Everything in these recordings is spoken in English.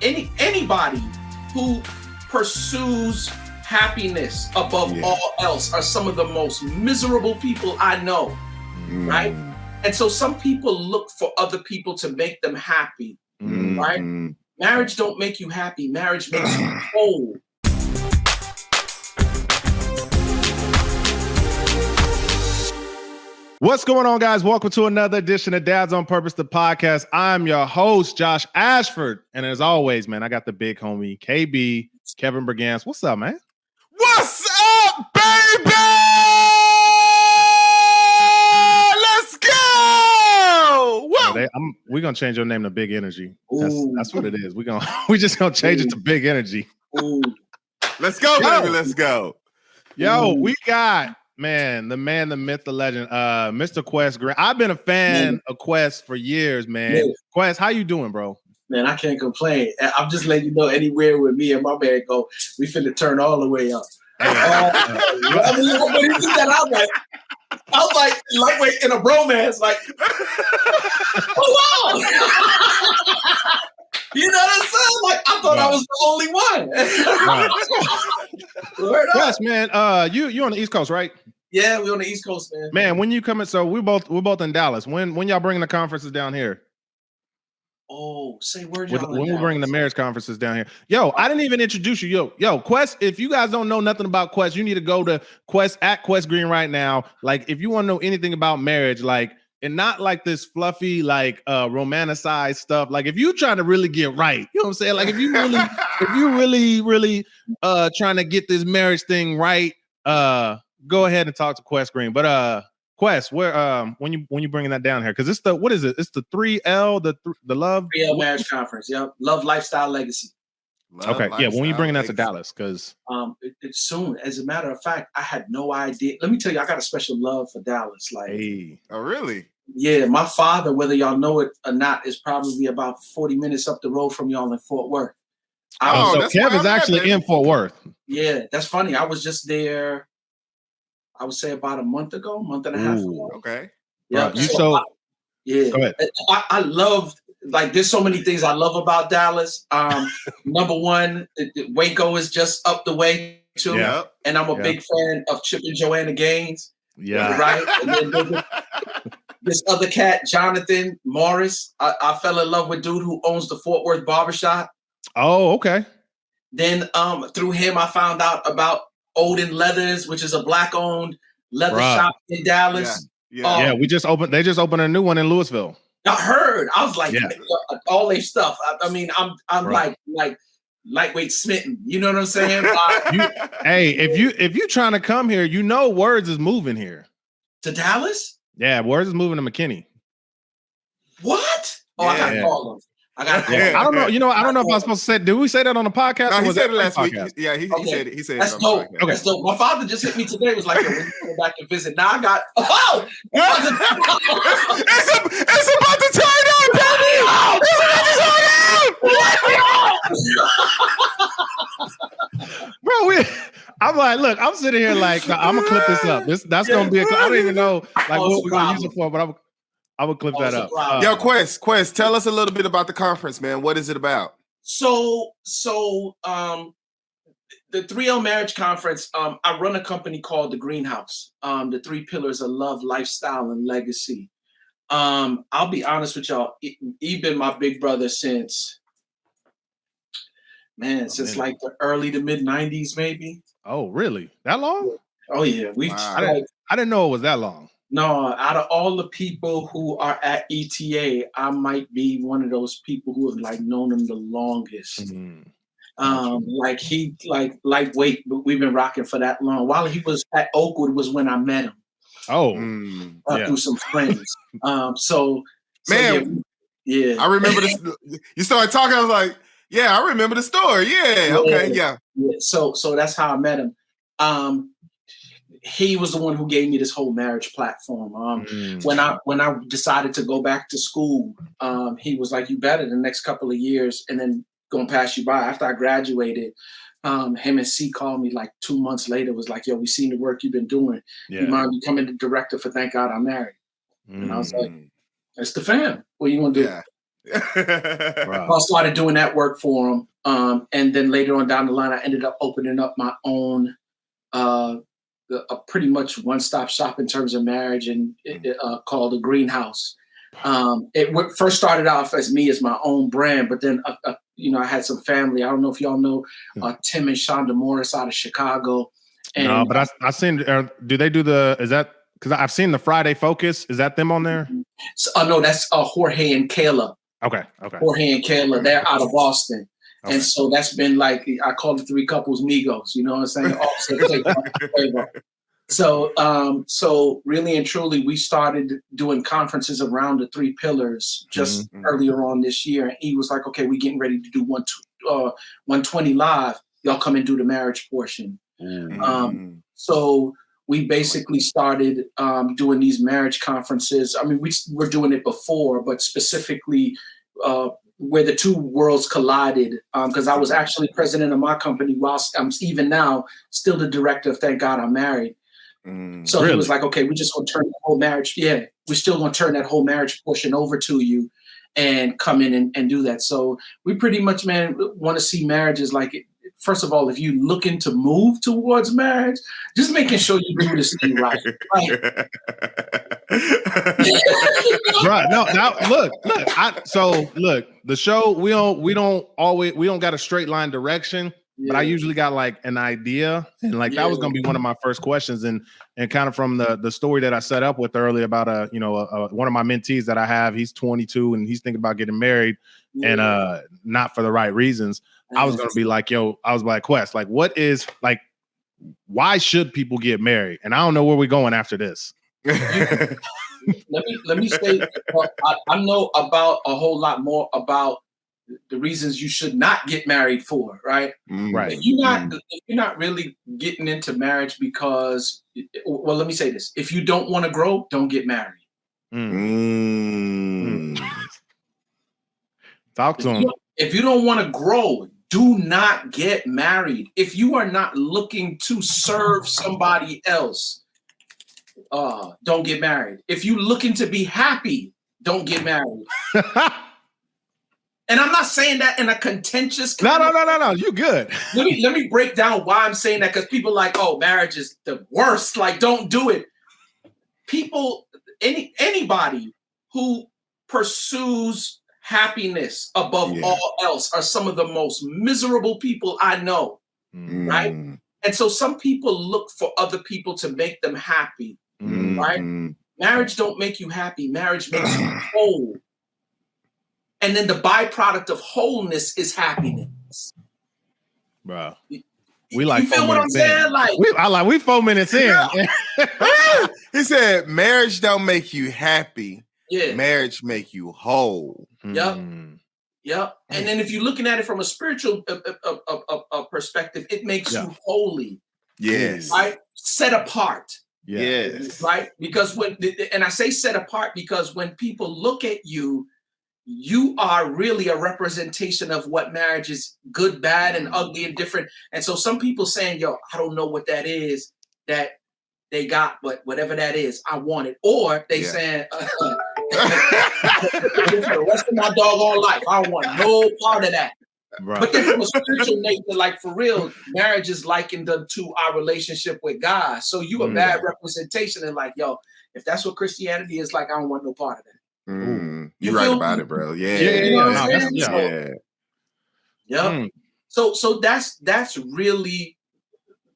anybody who pursues happiness above all else are some of the most miserable people I know, right? And so some people look for other people to make them happy, right? Marriage don't make you happy. Marriage makes you whole. What's going on, guys? Welcome to another edition of Dads on Purpose, the podcast. I'm your host, Josh Ashford. And as always, man, I got the big homie, KB, Kevin Brigance. What's up, man? What's up, baby? Let's go! Whoa. We're going to change your name to Big Energy. That's what it is. We just going to change it to Big Energy. Let's go, baby. Let's go. Yo, we got... Man, the myth, the legend, Mr. Quest Green. I've been a fan of Quest for years, man. Quest, how you doing, bro? Man, I can't complain. I'm just letting you know, anywhere with me and my man go, we finna turn all the way up. I mean, when you did that, I was like, lightweight in a bromance, like, oh wow. You know what I'm saying? Like, I thought I was the only one. Yes, man. You on the East Coast, right? Yeah, we on the East Coast, man. Man, when you coming? So we're both in Dallas. When y'all bringing the conferences down here? Oh, say word. When we bringing the marriage conferences down here? Yo, I didn't even introduce you. Yo, Quest. If you guys don't know nothing about Quest, you need to go to Quest Green right now. Like, if you want to know anything about marriage, like. And not like this fluffy, like romanticized stuff. Like if you trying to really get right, you know what I'm saying? Like if you really trying to get this marriage thing right, go ahead and talk to Quest Green. But Quest, where when you bringing that down here? Because it's what is it? It's the 3L, the Love 3L Marriage Conference. Yep, Love, Lifestyle, Legacy. When you bringing that to Dallas? Because it's soon. As a matter of fact, I had no idea. Let me tell you, I got a special love for Dallas. Like, oh really? Yeah, my father, whether y'all know it or not, is probably about 40 minutes up the road from y'all in Fort Worth. So Kevin's actually in Fort Worth. Yeah, that's funny. I was just there. I would say about a month and a half ago. Okay. Yeah. Go ahead. I love. Like, there's so many things I love about Dallas. Number one, Waco is just up the way too, and I'm a big fan of Chip and Joanna Gaines. Yeah, right. And then this other cat, Jonathan Morris, I fell in love with dude who owns the Fort Worth barbershop. Oh, okay. Then through him, I found out about Odin Leathers, which is a black-owned leather shop in Dallas. Yeah. They just opened a new one in Louisville. I heard. I was like, all their stuff. I mean, I'm like lightweight smitten. You know what I'm saying? Hey, if you trying to come here, you know Words is moving here to Dallas. Yeah, Words is moving to McKinney. What? Oh, I gotta call him. I don't know. You know, I don't know if I'm supposed to say. Did we say that on the podcast? No, he said it last week. Yeah, he said it. He said that's it. Dope. Okay. That's dope. My father just hit me today. Was like, when you go back and visit. Now I got. Oh, it's about to turn on, baby. Bro, I'm like, look, I'm sitting here like, I'm gonna clip this up. That's gonna be. I don't even know like what we're gonna use it for, but I would clip that up. Yo, Quest, tell us a little bit about the conference, man. What is it about? So the 3L Marriage Conference, I run a company called The Greenhouse, the 3 pillars of love, lifestyle, and legacy. I'll be honest with y'all, he's been my big brother since like the early to mid 90s, maybe. Oh, really? That long? Oh yeah. I didn't know it was that long. No, out of all the people who are at ETA, I might be one of those people who have like known him the longest. Like lightweight, but we've been rocking for that long. While he was at Oakwood was when I met him. Oh, through some friends. Man, I remember this. You started talking. I was like, yeah, I remember the story. Yeah, okay, yeah. So that's how I met him. He was the one who gave me this whole marriage platform. When I decided to go back to school, he was like, "You better the next couple of years, and then gonna pass you by." After I graduated, him and C called me like 2 months later. Was like, "Yo, we seen the work you've been doing. You mind becoming the director for Thank God I'm Married?" And I was like, "That's the fam. What you gonna do?" I started doing that work for him. And then later on down the line, I ended up opening up my own, a pretty much one-stop shop in terms of marriage, and called the Greenhouse. It first started off as me as my own brand, but then I had some family. I don't know if y'all know Tim and Shonda Morris out of Chicago. And, no, but I seen. Do they do the? Is that because I've seen the Friday Focus? Is that them on there? No, that's Jorge and Kayla. Okay. Jorge and Kayla, they're out of Boston. Okay. And so that's been like, I call it three couples Migos, you know what I'm saying? So really and truly, we started doing conferences around the three pillars just earlier on this year. And he was like, okay, we're getting ready to do 120 live. Y'all come and do the marriage portion. So we basically started doing these marriage conferences. I mean, we were doing it before, but specifically where the two worlds collided, because I was actually president of my company whilst I'm even now still the director of Thank God I'm Married. So really? He was like, okay, we just going to turn the whole marriage. Yeah, we're still going to turn that whole marriage portion over to you and come in and do that. So we pretty much, man, want to see marriages like it. First of all, if you're looking to move towards marriage, just making sure you do this thing right. Right. No, now look. Look, the show, we don't got a straight line direction, but I usually got like an idea. And like that was gonna be one of my first questions. And kind of from the story that I set up with earlier about one of my mentees that I have, he's 22 and he's thinking about getting married and not for the right reasons. I was gonna be like, I was like, Quest, like what is like, why should people get married? And I don't know where we're going after this. Let me say, I know about a whole lot more about the reasons you should not get married for, right? Right. If you're not really getting into marriage because, well, let me say this: if you don't want to grow, don't get married. Talk to him. If you don't want to grow, do not get married. If you are not looking to serve somebody else, don't get married. If you're looking to be happy, don't get married. And I'm not saying that in a contentious kind No. You good. Let me break down why I'm saying that, because people are like, oh, marriage is the worst. Like, don't do it. People, anybody who pursues happiness above all else are some of the most miserable people I know, right? And so some people look for other people to make them happy, right? Marriage don't make you happy. Marriage makes you whole. And then the byproduct of wholeness is happiness. Bro, we like you feel what I'm saying? We 4 minutes in. He said, marriage don't make you happy. Yeah. Marriage make you whole. Yep. And then if you're looking at it from a spiritual perspective, it makes you holy. Yes. Right? Set apart. Yes. Right? Because and I say set apart because when people look at you, you are really a representation of what marriage is: good, bad, and ugly and different. And so some people saying, yo, I don't know what that is that they got, but whatever that is, I want it. Or they saying, for the rest of my doggone life, I don't want no part of that. Right. But then from a spiritual nature, like for real, marriage is likened to our relationship with God. So you a bad representation and like, yo, if that's what Christianity is like, I don't want no part of that. You're right about it, bro. So that's really,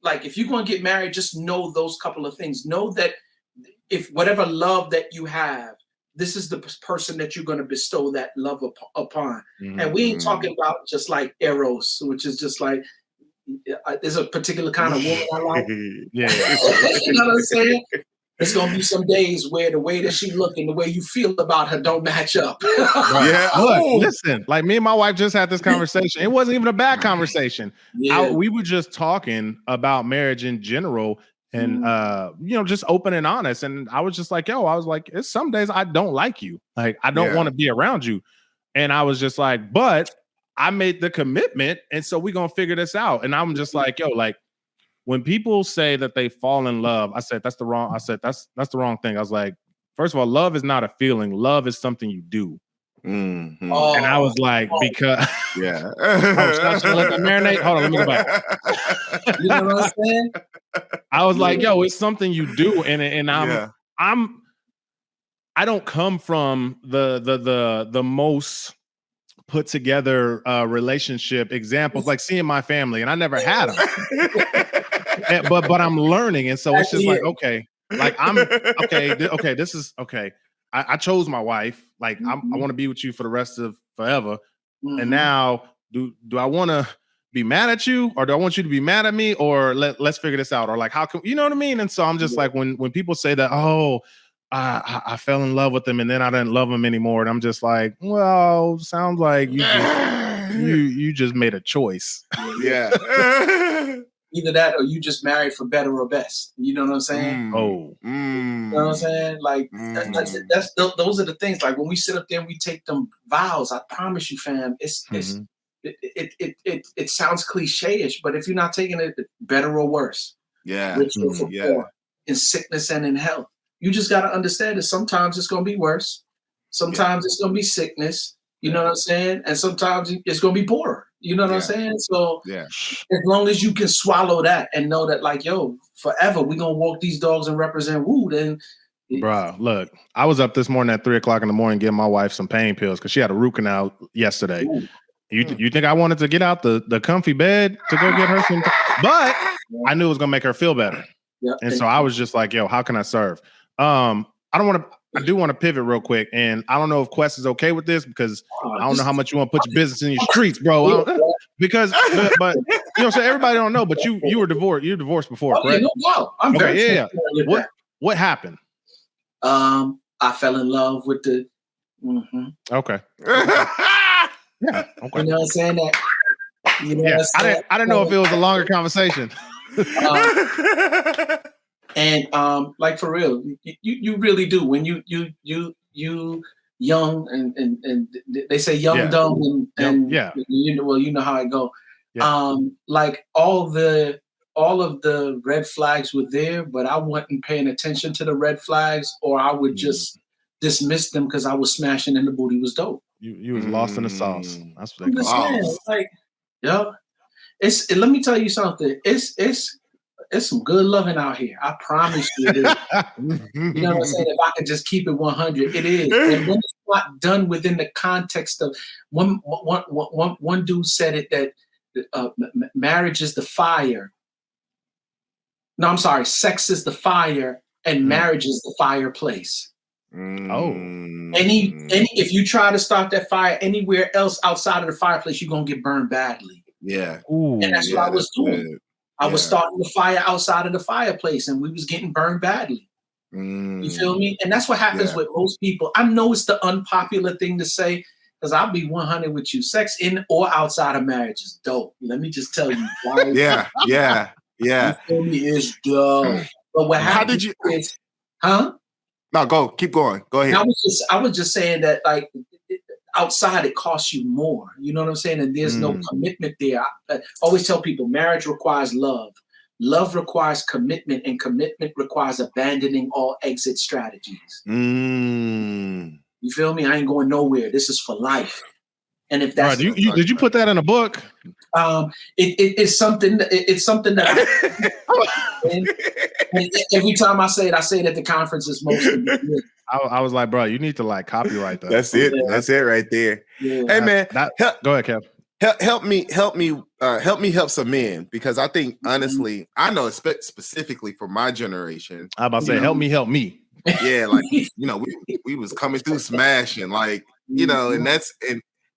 like, if you're going to get married, just know those couple of things. Know that if whatever love that you have, this is the person that you're going to bestow that love upon. And we ain't talking about just like Eros, which is just like, there's a particular kind of woman I like. You know what I'm saying? It's going to be some days where the way that she look and the way you feel about her don't match up. Look, listen, like me and my wife just had this conversation. It wasn't even a bad conversation. We were just talking about marriage in general and, just open and honest. And I was just like, it's some days I don't like you. Like, I don't want to be around you. And I was just like, but I made the commitment. And so we're going to figure this out. And I'm just like, when people say that they fall in love, I said that's the wrong thing. I was like, first of all, love is not a feeling. Love is something you do. Mm-hmm. Oh, And I was like, because Yeah. should I let that marinate? Hold on, let me go back. you know what I'm saying? I was like, yo, it's something you do, and I don't come from the most put together relationship examples, like seeing my family, and I never had them. but I'm learning, and so it's just like, okay, like I'm okay. This is okay. I chose my wife. Like I want to be with you for the rest of forever. And now, do I want to be mad at you, or do I want you to be mad at me, or let's figure this out, or like how can you know what I mean? And so I'm just like, when people say that, oh, I fell in love with him and then I didn't love him anymore, and I'm just like, well, sounds like you just made a choice. Yeah. Either that or you just married for better or best. You know what I'm saying? Oh, you know what I'm saying? Like that's those are the things. Like when we sit up there and we take them vows, I promise you, fam, it sounds cliche-ish, but if you're not taking it better or worse, rich or poor, in sickness and in health, you just got to understand that sometimes it's going to be worse, sometimes it's going to be sickness. You know what I'm saying? And sometimes it's going to be poorer. You know what I'm saying? So as long as you can swallow that and know that, like, yo, forever we're going to walk these dogs and represent Woo, then. Bro, look, I was up this morning at 3:00 in the morning getting my wife some pain pills because she had a root canal yesterday. Ooh. You think I wanted to get out the comfy bed to go get her some, but I knew it was going to make her feel better. Yep. And so I was just like, yo, how can I serve? I do want to pivot real quick, and I don't know if Quest is okay with this because I don't know how much you want to put your business in your streets, bro. Because, but you know what I'm saying? Everybody don't know, but you were divorced. You were divorced before, correct? No doubt. I'm very What happened? I fell in love with the. Okay. Yeah. Okay. You know what I'm saying? I didn't know if it was a longer conversation. And like for real, you really do when you young and they say young, dumb, and you know how I go. Yeah. Like all of the red flags were there, but I wasn't paying attention to the red flags, or I would just dismiss them because I was smashing and the booty was dope. You was lost in the sauce. That's what they call it. Like, let me tell you something. It's some good loving out here. I promise you. You know what I'm saying? If I could just keep it 100, it is. And when it's not done within the context of one dude said it that marriage is the fire. No, I'm sorry. Sex is the fire, and marriage is the fireplace. Oh, if you try to start that fire anywhere else outside of the fireplace, you're gonna get burned badly. Yeah, and that's what I was doing. I was starting the fire outside of the fireplace, and we was getting burned badly. You feel me? And that's what happens with most people. I know it's the unpopular thing to say, because I'll be 100 with you. Sex in or outside of marriage is dope. Let me just tell you. Yeah. You feel me? It's dope. But what happened is, No, keep going. Go ahead. I was just saying that, like, outside it costs you more. You know what I'm saying? And there's no commitment there. I always tell people marriage requires love. Love requires commitment, and commitment requires abandoning all exit strategies. You feel me? I ain't going nowhere. This is for life. And if that's did you put that in a book? It's something that and every time I say it at the conferences mostly. I was like, bro, you need to like copyright that. That's it. That's it right there. Yeah. Hey man, go ahead, Kev. Help me help some men, because I think honestly, I know specifically for my generation. I'm about to say, help me. Yeah, like we was coming through smashing, like and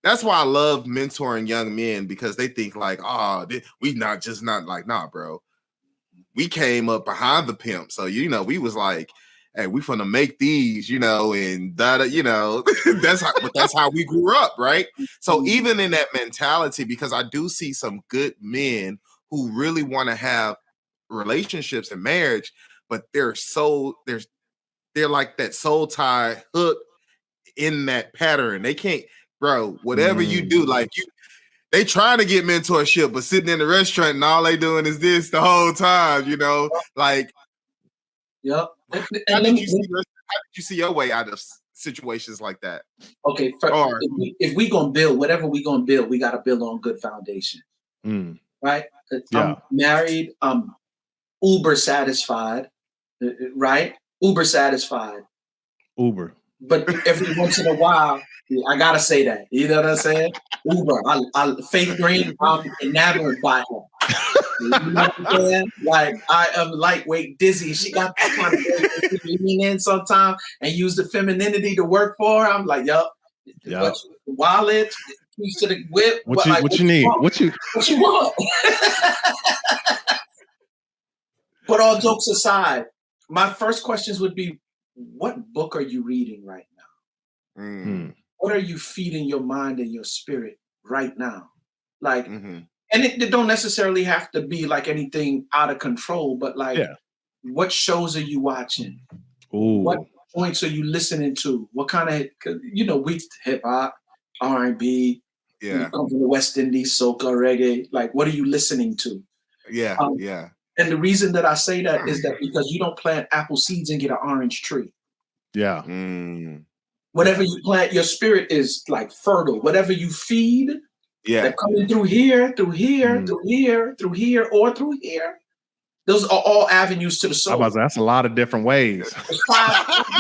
that's why I love mentoring young men, because they think like, we not like, nah, bro. We came up behind the pimp, so we was like, hey, we finna make these, and that's how we grew up, right? So even in that mentality, because I do see some good men who really want to have relationships and marriage, but they're like that soul tie hook in that pattern. They can't, bro, whatever you do, like they trying to get mentorship, but sitting in the restaurant and all they doing is this the whole time, like. Yep. How did you see your way out of situations like that? Okay, Or if we gonna build whatever we gonna build, we gotta build on good foundation, right? Yeah. I'm married. I'm uber satisfied, right? Uber satisfied. Uber. But every once in a while, I gotta say that. You know what I'm saying? Uber. Faith Green. I'm enamored by her. You know what I'm saying? Like I am lightweight dizzy. She got that kind of way that she lean in sometimes and use the femininity to work for her. I'm like, yup. Yep. Wallet, keys to the whip. What you need? What you want? But all jokes aside, my first questions would be, what book are you reading right now? What are you feeding your mind and your spirit right now? Like, and it don't necessarily have to be like anything out of control, but like, what shows are you watching? What points are you listening to? What kind of, we hip hop, R&B, you come from the West Indies, soca, reggae. Like, what are you listening to? And the reason that I say that is that because you don't plant apple seeds and get an orange tree. Yeah. Whatever you plant, your spirit is like fertile. Whatever you feed, they're coming through here, through here, through here, through here, or through here. Those are all avenues to the soul. That's a lot of different ways. 5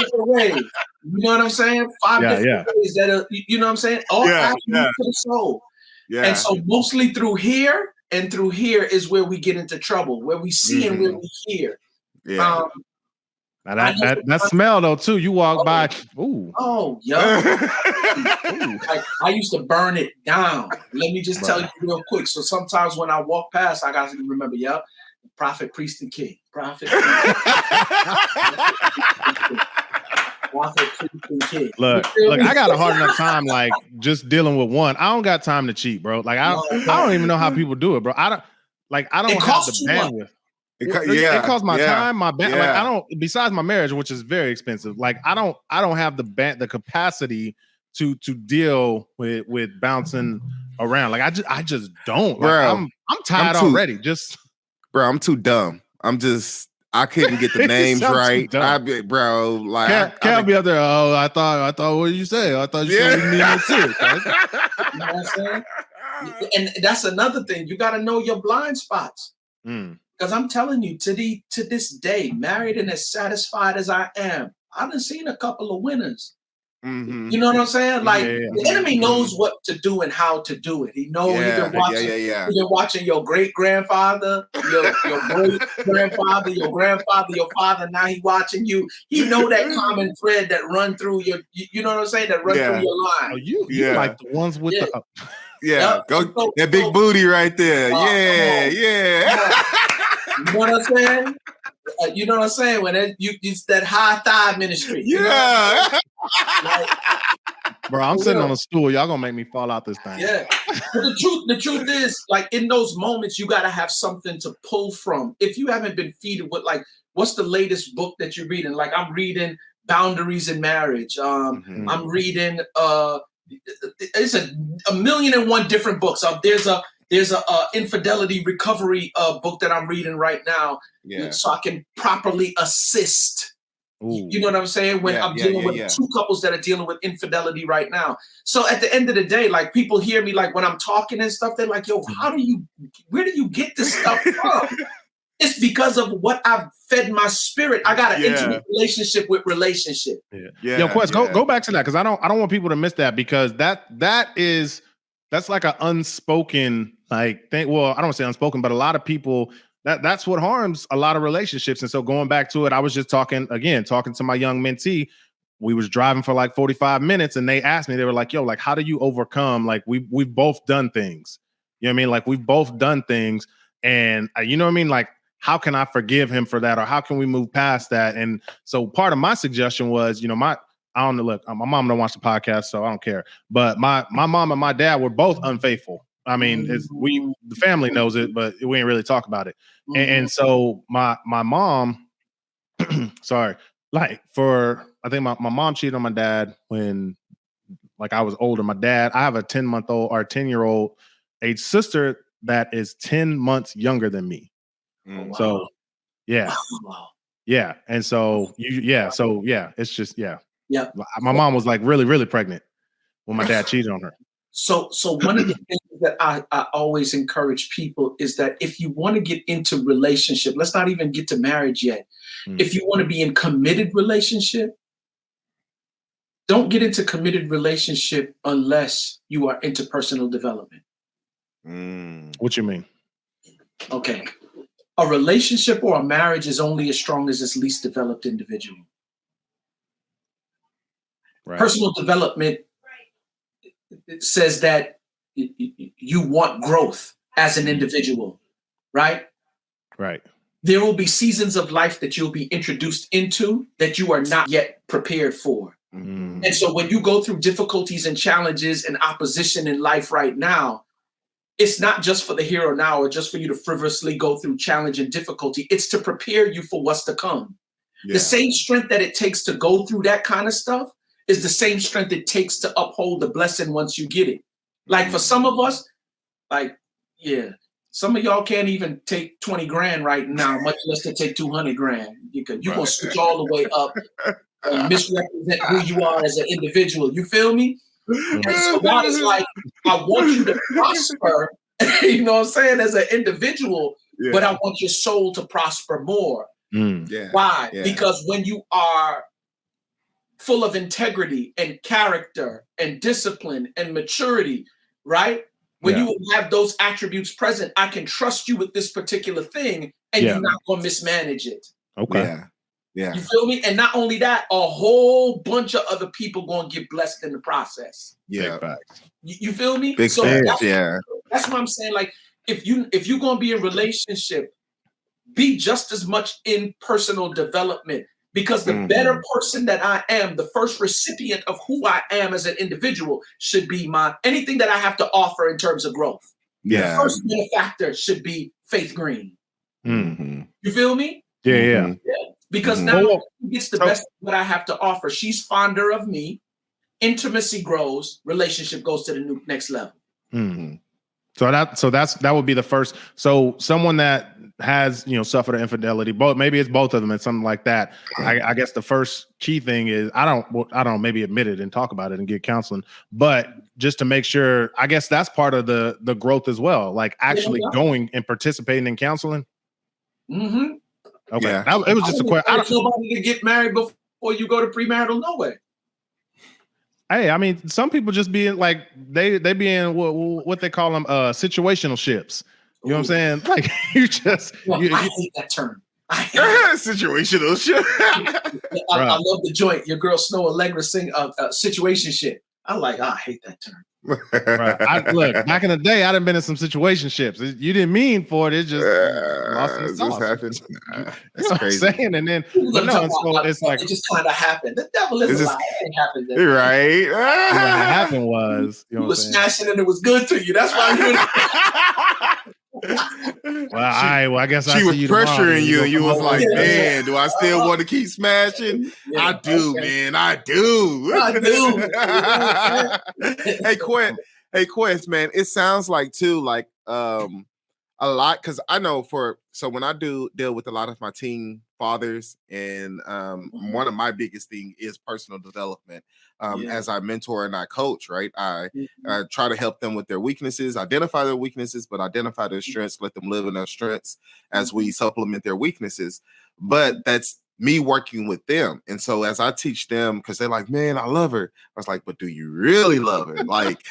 different ways. You know what I'm saying? 5 different ways that are, you know what I'm saying? All avenues to the soul. Yeah. And so mostly through here and through here is where we get into trouble, where we see and where we hear. Yeah. Now that smell though too. You walk by. Ooh. Oh, yeah. Like, I used to burn it down. Let me just tell you real quick. So sometimes when I walk past, I got to remember, prophet, priest, and king. Prophet, priest, and king. Look, I got a hard enough time like just dealing with one. I don't got time to cheat, bro. Like I don't even know how people do it, bro. I don't have the bandwidth. It costs my time, my like I don't. Besides my marriage, which is very expensive, like I don't have the capacity to deal with bouncing around. Like I just don't. Like, bro, I'm tired already. Bro, I'm too dumb. I couldn't get the names right. Cal be up there. Oh, I thought. What did you say? I thought you said you needed serious. You know what I'm saying? And that's another thing. You got to know your blind spots. Because I'm telling you, to this day, married and as satisfied as I am, I've seen a couple of winners. You know what I'm saying? Like the enemy knows what to do and how to do it. He knows he's been watching your great grandfather, your great grandfather, your grandfather, your father. Now he watching you. He know that common thread that run through your. You know what I'm saying? That run through your line. Oh, you like the ones with the. Go that big booty right there. You know what I'm saying? You know what I'm saying? When it's that high thigh ministry. Bro, I'm sitting on a stool. Y'all gonna make me fall out this thing. Yeah. But the truth is, like in those moments, you gotta have something to pull from. If you haven't been feeded with, like, what's the latest book that you're reading? Like I'm reading Boundaries in Marriage. I'm reading it's a million and one different books. There's a infidelity recovery book that I'm reading right now, so I can properly assist. You know what I'm saying? When I'm dealing with 2 couples that are dealing with infidelity right now. So at the end of the day, like people hear me like when I'm talking and stuff, they're like, "Yo, where do you get this stuff from?" It's because of what I've fed my spirit. I got an intimate relationship with relationship. Yo, Quest, go back to that because I don't want people to miss that because that's like an unspoken like thing. Well, I don't say unspoken, but a lot of people that's what harms a lot of relationships. And so going back to it, I was just talking to my young mentee. We was driving for like 45 minutes and they asked me, they were like, "Yo, like, how do you overcome? Like we've both done things. You know what I mean? Like we've both done things. And you know what I mean? Like, how can I forgive him for that? Or how can we move past that?" And so part of my suggestion was, my mom don't watch the podcast, so I don't care. But my mom and my dad were both unfaithful. I mean, the family knows it, but we ain't really talk about it. And so my mom, sorry, like I think my mom cheated on my dad when like I was older. My dad, I have a 10-year-old age sister that is 10 months younger than me. So yeah. And so it's just Yeah. My mom was like really, really pregnant when my dad cheated on her. So one of the things that I always encourage people is that if you want to get into relationship, let's not even get to marriage yet. If you want to be in committed relationship, don't get into committed relationship unless you are into personal development. What you mean? Okay. A relationship or a marriage is only as strong as its least developed individual. Right. Personal development says that you want growth as an individual, right? Right. There will be seasons of life that you'll be introduced into that you are not yet prepared for. And so when you go through difficulties and challenges and opposition in life right now, it's not just for the here or now or just for you to frivolously go through challenge and difficulty. It's to prepare you for what's to come. Yeah. The same strength that it takes to go through that kind of stuff is the same strength it takes to uphold the blessing once you get it. Like for some of us, some of y'all can't even take 20 grand right now, much less to take 200 grand. You're going to switch all the way up and misrepresent who you are as an individual. You feel me? And so God is like, I want you to prosper, you know what I'm saying, as an individual, but I want your soul to prosper more. Why? Yeah. Because when you are full of integrity and character and discipline and maturity, right? When you have those attributes present, I can trust you with this particular thing and you're not going to mismanage it. Okay. Yeah. You feel me? And not only that, a whole bunch of other people going to get blessed in the process. Yeah. You feel me? Big that's what I'm saying. Like, if you're going to be in a relationship, be just as much in personal development, because the better person that I am, the first recipient of who I am as an individual should be anything that I have to offer in terms of growth. Yeah. The first benefactor should be Faith Green. You feel me? Yeah. Because now she gets the best of what I have to offer. She's fonder of me. Intimacy grows. Relationship goes to the next level. So that would be the first. So someone that has suffered an infidelity, maybe it's both of them and something like that. I guess the first key thing is I don't maybe admit it and talk about it and get counseling, but just to make sure, I guess that's part of the growth as well. Like actually going and participating in counseling. Okay, it was just a question. Nobody can get married before you go to premarital, no way. Hey, I mean, some people just being like they be in what they call them situational ships. You know what I'm saying? Like you just I hate that term. Situational ship. I love the joint. Your girl Snow Allegra sing situation shit. I hate that term. Right. Look, back in the day, I'd have been in some situationships. You didn't mean for it. It just just happened. That's crazy. What I'm saying. And then, it's like it just kind of happened. The devil is a lie. It happened. Right. What happened was you were smashing and it was good to you. That's why you. I guess she was pressuring you, and you was like, "Man, do I still want to keep smashing? Yeah, I do, man. I do. Hey, Quest, man. It sounds like too, like a lot, because I know when I do deal with a lot of my teen fathers, and one of my biggest thing is personal development. As I mentor and I coach, right? I try to help them with their weaknesses, identify their weaknesses, but identify their strengths, let them live in their strengths as we supplement their weaknesses. But that's me working with them. And so as I teach them, because they're like, man, I love her. I was like, but do you really love her? Like,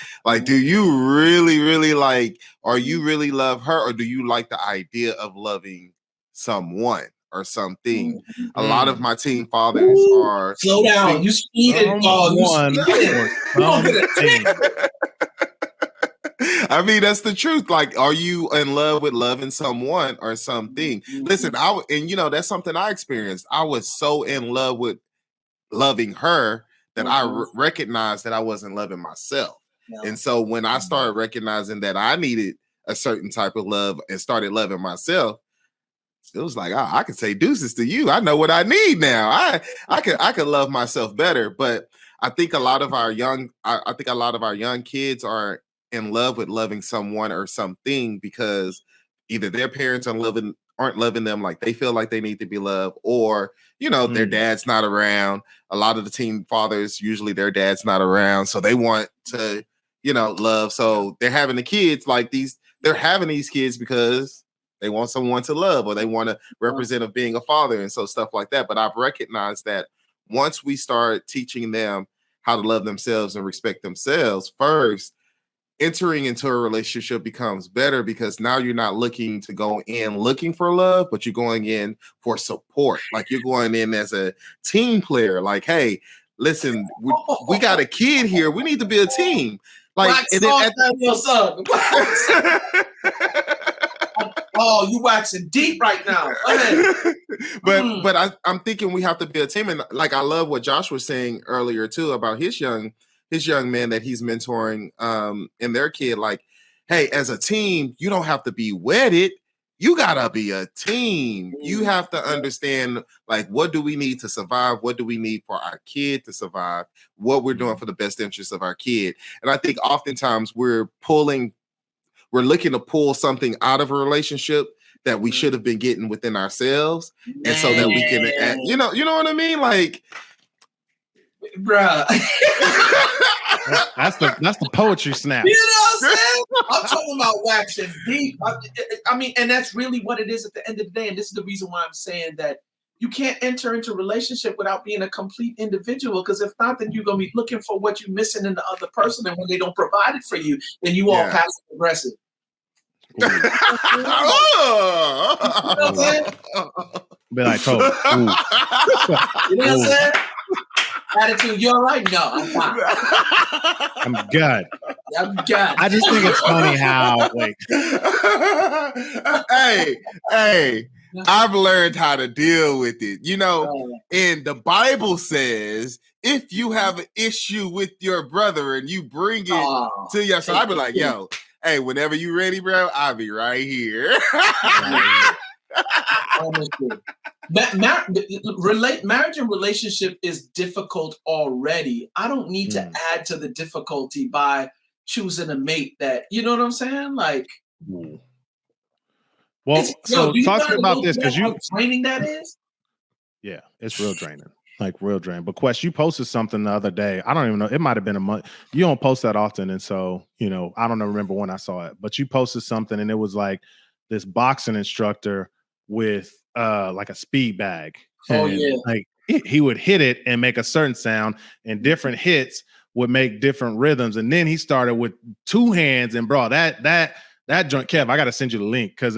do you really, really or you really love her? Or do you like the idea of loving someone or something? A lot of my teen fathers are slow down. You speeded. I mean, that's the truth. Like, are you in love with loving someone or something? Listen, that's something I experienced. I was so in love with loving her that I recognized that I wasn't loving myself. And so when I started recognizing that I needed a certain type of love and started loving myself, it was like, I can say deuces to you. I know what I need now. I can love myself better. But I think a lot of our young kids are in love with loving someone or something because either their parents are aren't loving them like they feel like they need to be loved, or their dad's not around. A lot of the teen fathers, usually their dad's not around, so they want to love. So they're having the kids like these. They're having these kids because they want someone to love, or they want to represent of being a father, and so stuff like that. But I've recognized that once we start teaching them how to love themselves and respect themselves first, entering into a relationship becomes better, because now you're not looking to go in looking for love, but you're going in for support. Like, you're going in as a team player. Like, hey, listen, we got a kid here. We need to be a team. Like, and then oh, you waxing deep right now. But I'm thinking we have to be a team. And like, I love what Josh was saying earlier too about his young man that he's mentoring and their kid. Like, hey, as a team, you don't have to be wedded. You gotta be a team. You have to understand, like, what do we need to survive? What do we need for our kid to survive? What we're doing for the best interest of our kid. And I think oftentimes we're looking to pull something out of a relationship that we should have been getting within ourselves. And so that we can, you know what I mean? Like, bruh. That's the poetry snap. You know what I'm saying? I'm talking about waxing deep. I mean, and that's really what it is at the end of the day. And this is the reason why I'm saying that you can't enter into a relationship without being a complete individual. Because if not, then you're going to be looking for what you're missing in the other person. And when they don't provide it for you, then you all passive aggressive. Be like, you know what I'm saying? Attitude, you all right? No, I'm fine. I'm good. I'm good. I just think it's funny how, like, hey, I've learned how to deal with it. And the Bible says, if you have an issue with your brother and you bring it to your, so I'd be like, yo, hey, whenever you ready, bro, I'll be right here. Marriage and relationship is difficult already. I don't need to add to the difficulty by choosing a mate that, you know what I'm saying? Like, well, so talking about this, because how draining that is. Yeah, it's real draining. Like, real draining. But Quest, you posted something the other day. I don't even know. It might have been a month. You don't post that often. And so, I don't remember when I saw it, but you posted something and it was like this boxing instructor with like a speed bag. And like he would hit it and make a certain sound, and different hits would make different rhythms. And then he started with two hands, and bro, that joint, Kev, I gotta send you the link, because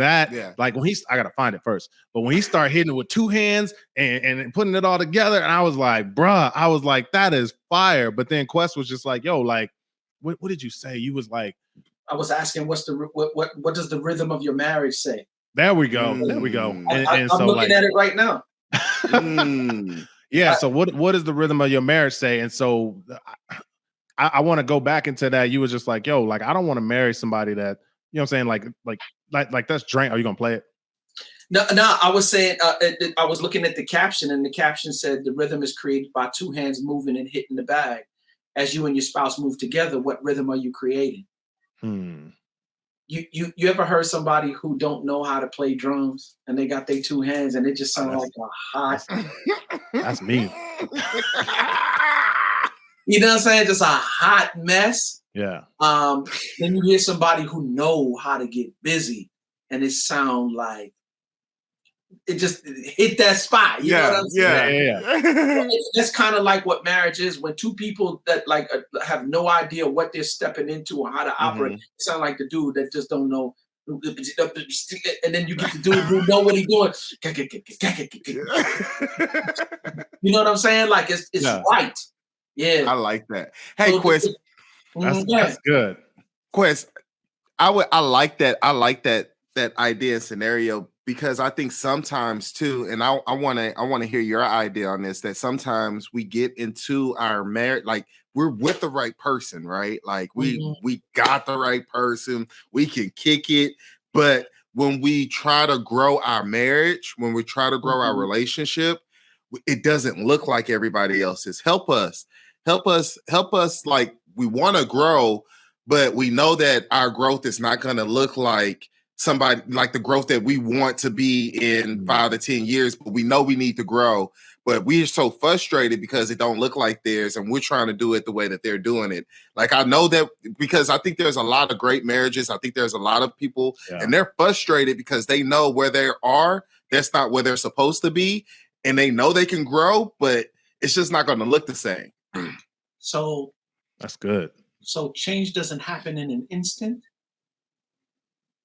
like when I gotta find it first. But when he started hitting it with two hands and putting it all together, and I was like, bruh, that is fire. But then Quest was just like, yo, like, what did you say? You was like, I was asking, what does the rhythm of your marriage say? There we go. There we go. And I'm so, looking at it right now. Yeah. So what does the rhythm of your marriage say? And so I want to go back into that. You was just like, yo, like, I don't want to marry somebody that, you know what I'm saying? Like that's drain. Are you going to play it? No, I was saying, I was looking at the caption, and the caption said the rhythm is created by two hands moving and hitting the bag. As you and your spouse move together, what rhythm are you creating? You ever heard somebody who don't know how to play drums and they got their two hands and it just sounds like a hot. That's me. You know what I'm saying? Just a hot mess. Yeah. Then you hear somebody who know how to get busy and it sound like it just hit that spot. You know what I'm saying? Yeah. That's kind of like what marriage is. When two people that like have no idea what they're stepping into or how to operate, it sound like the dude that just don't know. And then you get the dude who know what he's doing. You know what I'm saying? Like it's right. Yeah. I like that. Hey, so, Quest. That's good. Quest, I like that. I like that idea and scenario, because I think sometimes too, and I want to hear your idea on this, that sometimes we get into our marriage, like we're with the right person, right? Like we got the right person, we can kick it, but when we try to grow our marriage, when we try to grow our relationship, it doesn't look like everybody else's. Help us. Like, we want to grow, but we know that our growth is not going to look like somebody like the growth that we want to be in 5 to 10 years, but we know we need to grow. But we're so frustrated because it don't look like theirs, and we're trying to do it the way that they're doing it. Like, I know that because I think there's a lot of great marriages. I think there's a lot of people, and they're frustrated because they know where they are. That's not where they're supposed to be, and they know they can grow, but it's just not going to look the same. So that's good. So change doesn't happen in an instant.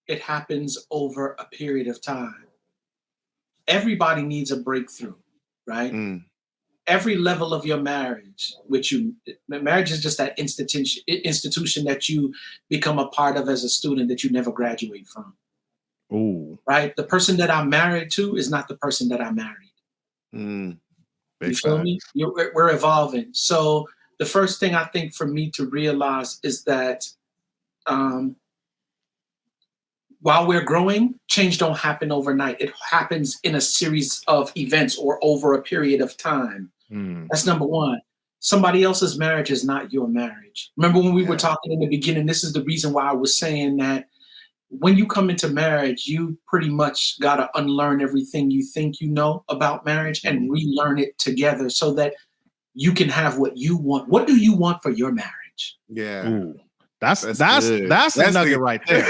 It happens over a period of time. Everybody needs a breakthrough, right? Every level of your marriage, marriage is just that institution that you become a part of as a student that you never graduate from. Ooh. Right? The person that I'm married to is not the person that I married. You feel me? We're evolving. So the first thing I think for me to realize is that while we're growing, change don't happen overnight. It happens in a series of events or over a period of time. That's number one. Somebody else's marriage is not your marriage. Remember when we were talking in the beginning, this is the reason why I was saying that when you come into marriage, you pretty much got to unlearn everything you think you know about marriage and relearn it together so that you can have what you want. What do you want for your marriage? Yeah. Ooh. That's a nugget right there.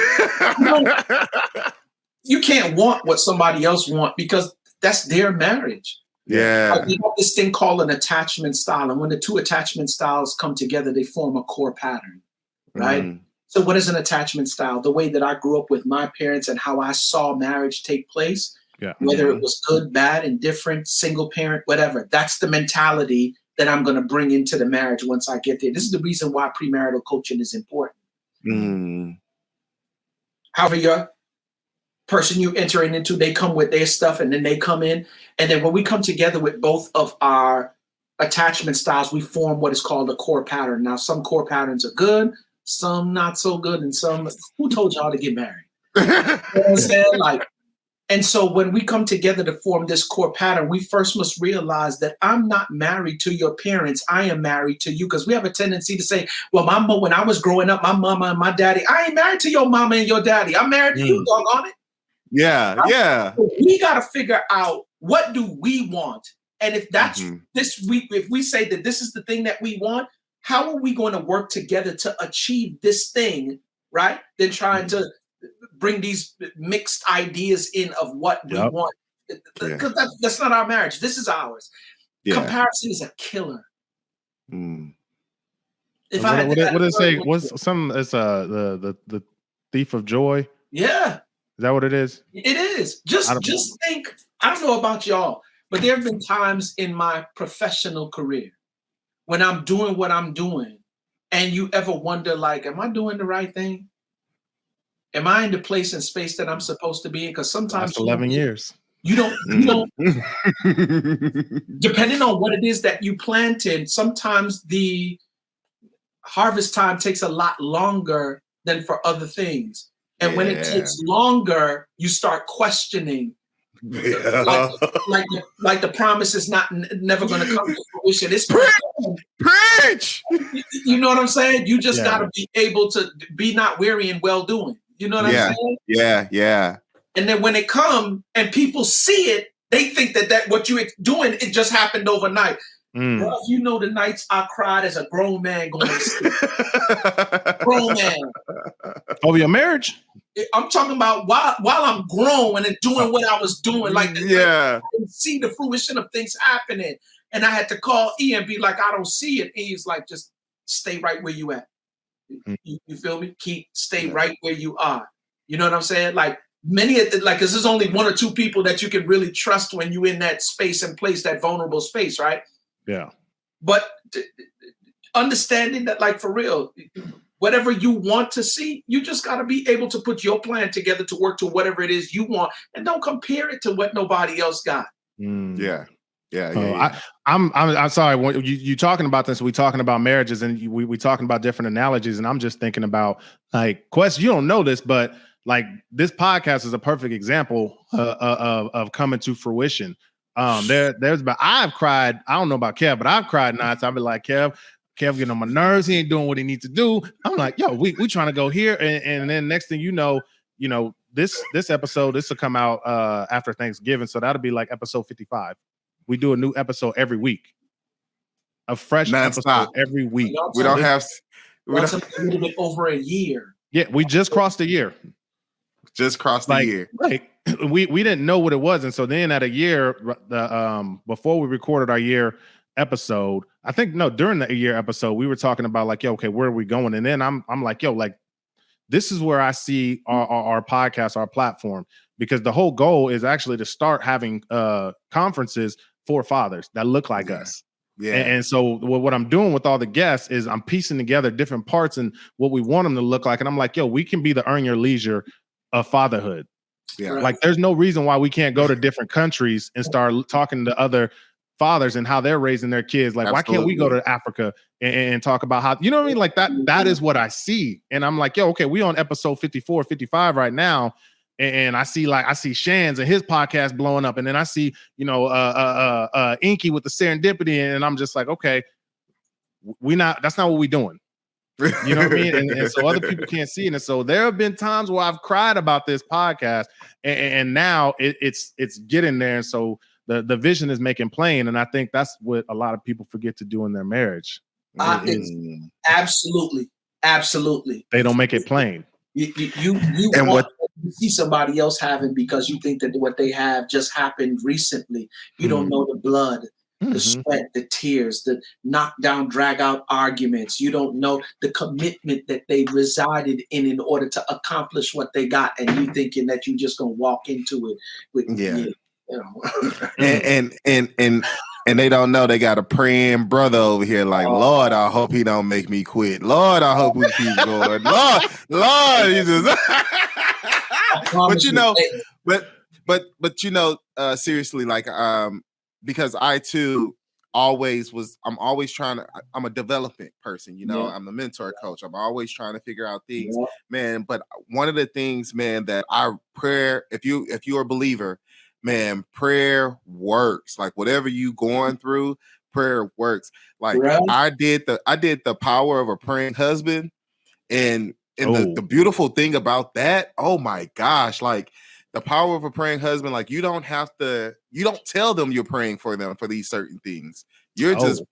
You can't want what somebody else wants because that's their marriage. Yeah. We have this thing called an attachment style. And when the two attachment styles come together, they form a core pattern, right? So what is an attachment style? The way that I grew up with my parents and how I saw marriage take place, whether it was good, bad, indifferent, single parent, whatever. That's the mentality that I'm going to bring into the marriage once I get there. This is the reason why premarital coaching is important. However, your person you entering into, they come with their stuff and then they come in. And then when we come together with both of our attachment styles, we form what is called a core pattern. Now, some core patterns are good, some not so good, and some, who told y'all to get married? You know what I'm saying? And so when we come together to form this core pattern, we first must realize that I'm not married to your parents. I am married to you, because we have a tendency to say, well, when I was growing up, my mama and my daddy, I ain't married to your mama and your daddy. I'm married to you, doggone it. Yeah. So we got to figure out, what do we want? And if that's if we say that this is the thing that we want, how are we going to work together to achieve this thing, right? Then trying to bring these mixed ideas in of what we want. Because that's not our marriage. This is ours. Comparison is a killer. What did it say? What's some? It's the thief of joy. Yeah. Is that what it is? It is. Just think. I don't know about y'all, but there have been times in my professional career when I'm doing what I'm doing, and you ever wonder, like, am I doing the right thing? Am I in the place and space that I'm supposed to be in? Because sometimes that's 11 years. You don't depending on what it is that you planted, sometimes the harvest time takes a lot longer than for other things. And when it takes longer, you start questioning. Like the promise is never going to come to fruition. It's preach. You know what I'm saying? You just got to be able to be not weary in well doing. You know what I'm saying? Yeah. And then when it comes and people see it, they think that what you're doing, it just happened overnight. Well, you know the nights I cried as a grown man going to sleep. Grown man. Over your marriage? I'm talking about while I'm grown and doing what I was doing. Like, I didn't see the fruition of things happening. And I had to call E and be like, I don't see it. And he's like, just stay right where you at. You feel me? Stay right where you are. You know what I'm saying? Like, because there's only one or two people that you can really trust when you're in that space and place, that vulnerable space, right? Yeah. But understanding that, like, for real, whatever you want to see, you just got to be able to put your plan together to work to whatever it is you want, and don't compare it to what nobody else got. Yeah. I'm sorry. When you talking about this, we talking about marriages, and we talking about different analogies, and I'm just thinking about, like, Quest, you don't know this, but like, this podcast is a perfect example of coming to fruition. I've cried. I don't know about Kev, but I've cried nights. I've been like, Kev getting on my nerves. He ain't doing what he needs to do. I'm like, yo, we trying to go here, and then next thing you know, you know, this episode, this will come out after Thanksgiving, so that'll be like episode 55. We do a new episode every week, a fresh episode every week. We don't have. That's a little bit over a year. Yeah, we just crossed a year. Just crossed the year. Like we didn't know what it was, and so then at a year, before we recorded our year episode, I think during the year episode, we were talking about like, yo, okay, where are we going? And then I'm like, yo, like this is where I see our podcast, our platform, because the whole goal is actually to start having conferences for fathers that look like us. Yeah. And so what I'm doing with all the guests is I'm piecing together different parts and what we want them to look like. And I'm like, yo, we can be the earn your leisure of fatherhood. Yeah. Like there's no reason why we can't go to different countries and start talking to other fathers and how they're raising their kids. Like, Absolutely. Why can't we go to Africa and talk about how, you know what I mean? Like that is what I see. And I'm like, yo, okay, we on episode 54, 55 right now. And I see Shan's and his podcast blowing up. And then I see, Inky with the serendipity. And I'm just like, okay, that's not what we're doing. You know what I mean? And so other people can't see it. And so there have been times where I've cried about this podcast and now it's getting there. And so the vision is making plain. And I think that's what a lot of people forget to do in their marriage. Absolutely. They don't make it plain. You see somebody else having because you think that what they have just happened recently. You don't know the blood, the sweat, the tears, the knockdown, drag out arguments. You don't know the commitment that they resided in order to accomplish what they got. And you thinking that you just gonna walk into it with and they don't know they got a praying brother over here. Like, Lord, I hope he don't make me quit. Lord, I hope we keep going. Lord, he just. But seriously, like, because I too I'm always trying to. I'm a development person, I'm a mentor coach. I'm always trying to figure out things, man. But one of the things, man, that prayer. If you're a believer, man, prayer works. Like whatever you going through, prayer works. Like I did the power of a praying husband, and the beautiful thing about that, oh my gosh, like the power of a praying husband, like you don't tell them you're praying for them for these certain things. You're just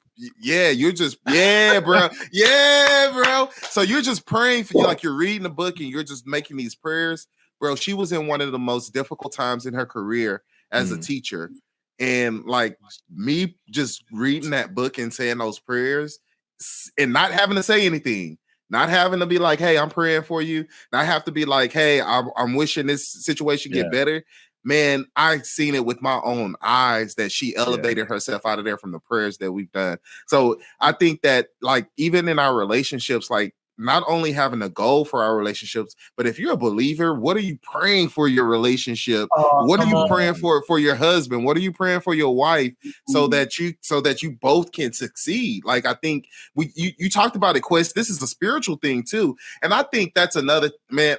bro. Yeah, bro. So you're just praying for you, like you're reading a book and you're just making these prayers. Bro, she was in one of the most difficult times in her career as a teacher. And like me just reading that book and saying those prayers and not having to say anything, not having to be like, hey, I'm praying for you. Not have to be like, hey, I'm wishing this situation get better. Man, I've seen it with my own eyes that she elevated herself out of there from the prayers that we've done. So I think that like even in our relationships, like not only having a goal for our relationships, but if you're a believer, what are you praying for your relationship? What are you praying for your husband? What are you praying for your wife so that you both can succeed? Like I think you talked about it, Quest. This is a spiritual thing too. And I think that's another, man,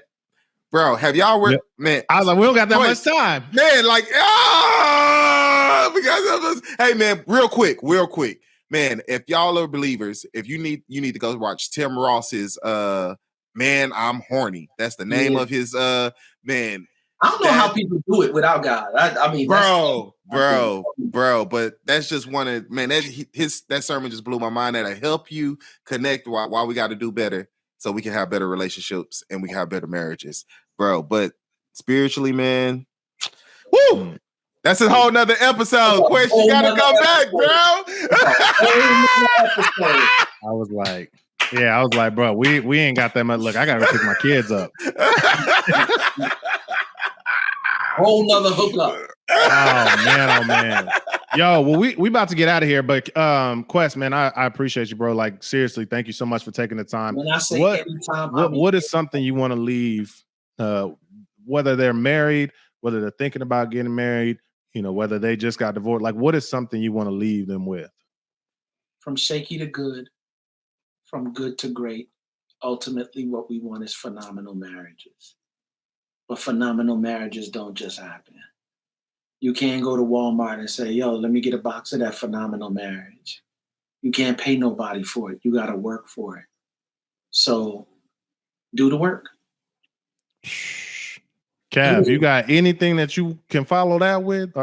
bro, have y'all worked? Man, I was like, we don't got that much time. Man, like, hey man, real quick. Man, if y'all are believers, if you need to go watch Tim Ross's Man, I'm Horny. That's the name of his man. I don't know how people do it without God. I mean, bro, but that's just one of that sermon just blew my mind. That'll help you connect why we got to do better so we can have better relationships and we can have better marriages, bro. But spiritually, man, woo! That's a whole nother episode. Quest, you gotta come back, bro. I was like, bro, we ain't got that much. Look, I gotta pick my kids up. Whole nother hookup. Oh man. Yo, well, we about to get out of here, but Quest, man, I appreciate you, bro. Like seriously, thank you so much for taking the time. When I say anytime, what is something you want to leave? Whether they're married, whether they're thinking about getting married, whether they just got divorced, like what is something you want to leave them with? From shaky to good, from good to great. Ultimately, what we want is phenomenal marriages. But phenomenal marriages don't just happen. You can't go to Walmart and say, yo, let me get a box of that phenomenal marriage. You can't pay nobody for it. You got to work for it. So do the work. Kev, you got anything that you can follow that with?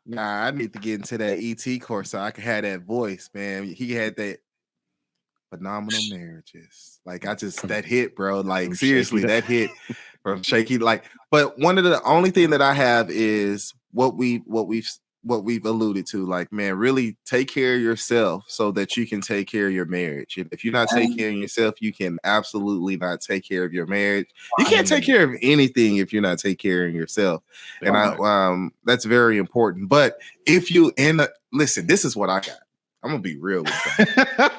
Nah, I need to get into that ET course so I can have that voice, man. He had that phenomenal marriages. Like that hit, bro. Like seriously, that hit from Shaky. Like, but one of the only thing that I have is what we've alluded to. Like, man, really take care of yourself so that you can take care of your marriage. If you're not taking care of yourself, you can absolutely not take care of your marriage. You can't take care of anything if you're not taking care of yourself. And that's very important. But if you listen, this is what I got. I'm gonna be real with you.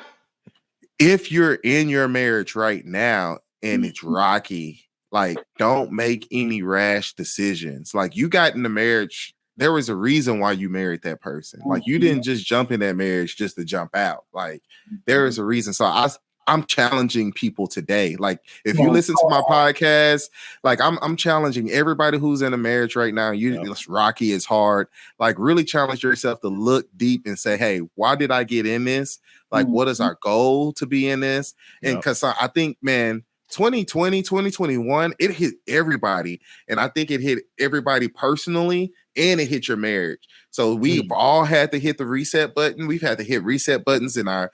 If you're in your marriage right now and it's rocky, like don't make any rash decisions. Like you got in the marriage, there was a reason why you married that person. Like you didn't just jump in that marriage just to jump out. Like there is a reason. So I'm challenging people today. Like if you listen to my podcast, like I'm challenging everybody who's in a marriage right now. It's rocky, it's hard. Like really challenge yourself to look deep and say, hey, why did I get in this? Like, what is our goal to be in this? And because I think, man, 2020, 2021, it hit everybody. And I think it hit everybody personally and it hit your marriage. So we've all had to hit the reset button. We've had to hit reset buttons in our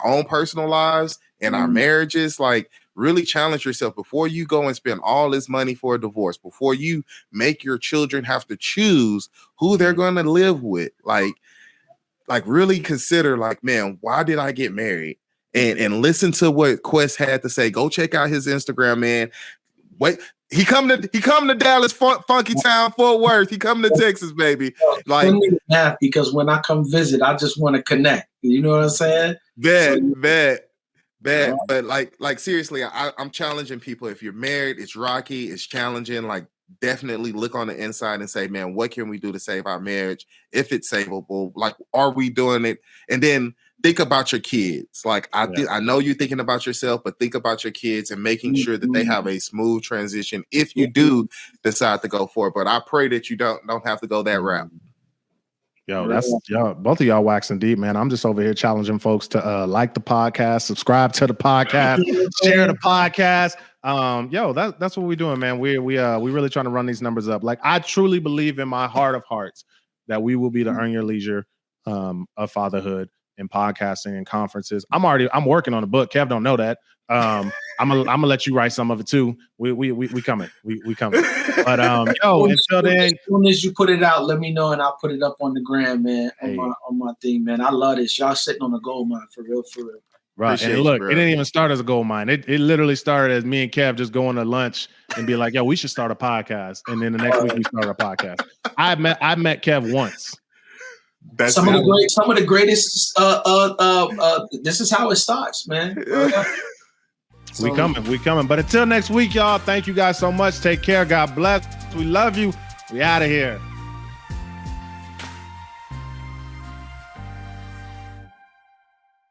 own personal lives and our marriages. Like really challenge yourself before you go and spend all this money for a divorce, before you make your children have to choose who they're going to live with. Like really consider like, man, why did I get married? And listen to what Quest had to say. Go check out his Instagram, man. Wait, he come to Dallas, Funky Town, Fort Worth. He come to Texas, baby. Like because when I come visit, I just want to connect. You know what I'm saying? Bet. But like seriously, I'm challenging people. If you're married, it's rocky, it's challenging. Like definitely look on the inside and say, man, what can we do to save our marriage? If it's savable, like, are we doing it? And then think about your kids. Like I know you're thinking about yourself, but think about your kids and making sure that they have a smooth transition if you do decide to go for it. But I pray that you don't have to go that route. Yo, that's both of y'all waxing deep, man. I'm just over here challenging folks to like the podcast, subscribe to the podcast, share the podcast. That's what we're doing, man. We really trying to run these numbers up. Like I truly believe in my heart of hearts that we will be the Earn Your Leisure of fatherhood and podcasting and conferences. I'm working on a book. Kev don't know that. I'm gonna let you write some of it too. We coming. We coming. But until then, as soon as you put it out, let me know and I'll put it up on the gram, man. On my thing, man. I love this. Y'all sitting on a gold mine for real. Right. And look, it didn't even start as a gold mine. It literally started as me and Kev just going to lunch and be like, yo, we should start a podcast. And then the next week we start a podcast. I met Kev once. That's some of the greatest. This is how it starts, man. We coming. But until next week, y'all, thank you guys so much. Take care. God bless. We love you. We out of here.